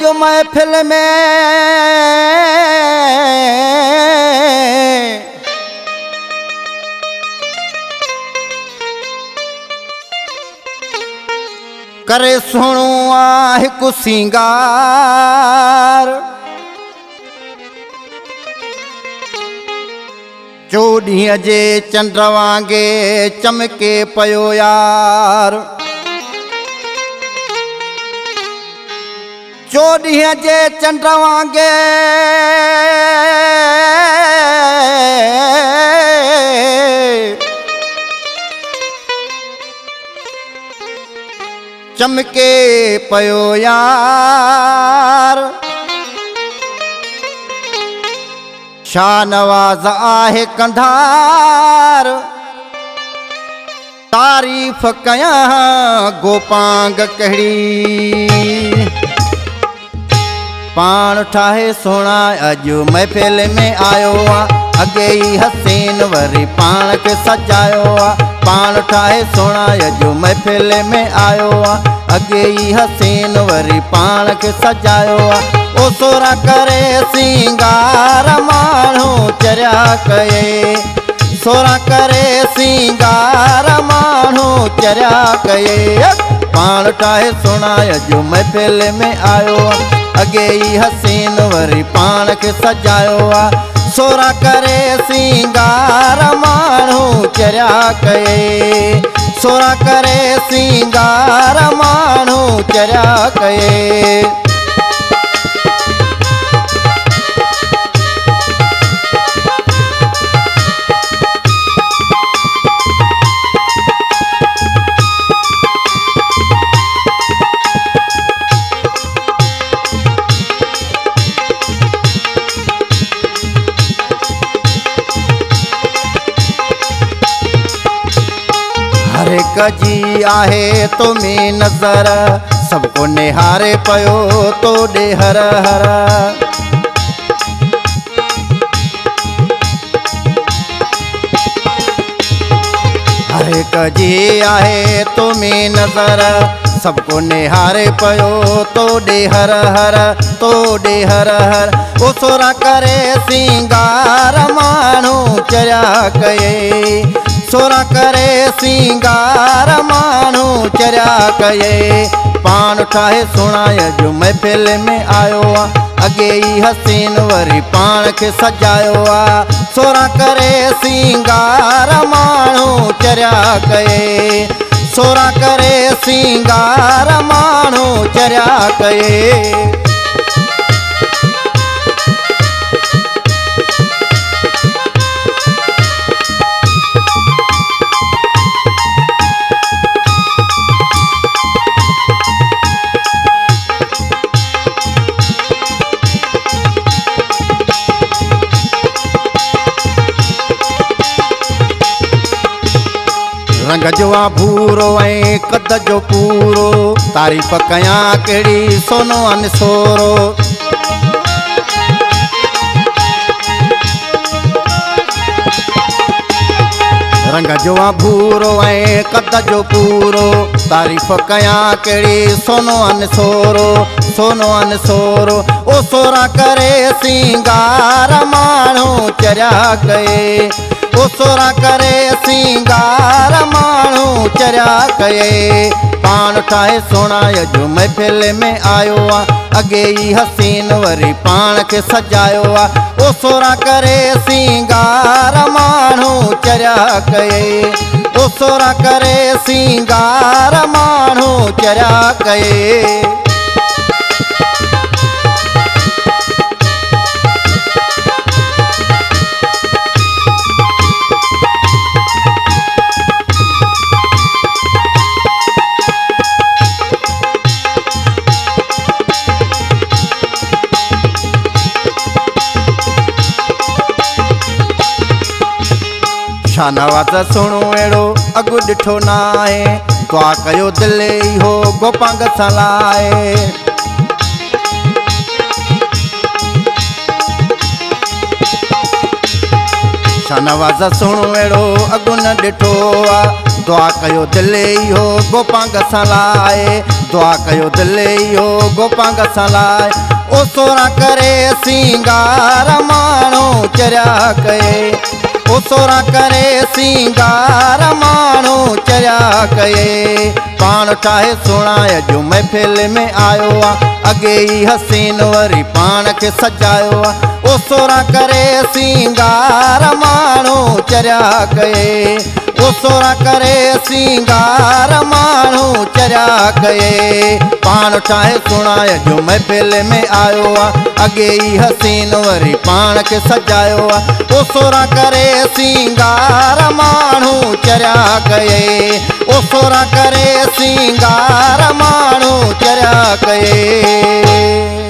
जो महफिल में करे सुणो हिकु सिंगार चोॾींहं जे चंड वांगे चमके पयो यार चोॾींहं जे चंड वांगे चमके पयो यार शाहनवाज़ आहे कंधार तारीफ़ कयां गोपांग कहिड़ी पाण ठाहे सोना अॼु महफ़िल में आयो आहे अॻे ई हसीन वरी पाण खे सजायो आहे पाण ठाहे सोना अॼु महफ़िल में आयो आहे अॻे ई हसीन वरी पाण खे सजायो आहे ओ सोरा करे सिंगार माण्हू चरिया कये सोरा करे सिंगार माण्हू चरिया कये पाण ठाहे सोना अॼु महफ़िल में आयो आहे अॻे ई हसीन वरी पाण खे सजायो आहे सोरा करे सिंगार माण्हू चरिया कये सोरा करे सिंगार माण्हू चरिया कये हर एक जी आहे तो में नज़र सबको निहारे पयो तो ॾे हर हर हर एक जी आहे तो में नज़र सबको निहारे पयो तो ॾे हर हर तो ॾे हर हर ओ सोरा करे सिंगार माण्हू चरिया कये सोरा करे सिंगार माण्हू चरिया कये पाण ठाहे सोना अॼु महफ़िल में आयो आहे अॻे ई हसीन वरी पाण खे सजायो आहे सोरा करे सिंगार माण्हू चरिया कये सोरा करे सिंगार माण्हू चरिया कये रंग जो आ भूरो ऐं कद जो पूरो तारीफ़ कयां कहिड़ी सोनो अनसोरो रंग जो आ भूरो ऐं कद जो पूरो तारीफ़ कयां कहिड़ी सोनो अनसोरो ओ सोरा करे सिंगार माण्हू चरिया कये ओ सोरा करे सिंगार माण्हू चरिया कये पाण ठाहे सोना अॼु महफ़िल में आयो आहे अॻे ई हसीन वरी पाण खे सजायो आहे ओ सोरा करे सिंगार माण्हू चरिया कये ओ सोरा करे सिंगार माण्हू चरिया कये शाहनवाज़ सुणो अहिड़ो अॻु ॾिठो न आहे त्वा कयो दिलि इहो गोपांग सलाए शानवाज़ सुणो अहिड़ो अॻु न ॾिठो आहे। दुआ कयो दिलि इहो गोपांग सां लाइ, दुआ कयो दिलि इहो गोपांग सां लाइ। ओ सोरा करे सिंगार माण्हू चरिया कये, ओ सोरा करे सिंगार माण्हू चरिया कये। पाण ठाहे सुहिणा अॼु महफ़िल में आयो आहे, अॻे ई हसीन वरी पाण खे सजायो आहे। ओ सोरा करे सिंगार माण्हू चरिया कये, ओ सोरा करे सिंगार माण्हू चरिया कये। पाण ठाहे सुहिणा अॼु महफ़िल में आयो आहे, अॻे ई हसीन वरी पाण खे सजायो आहे। ओ सोरा करे सिंगार माण्हू चरिया कये, ओ सोरा करे सिंगार माण्हू चरिया कये।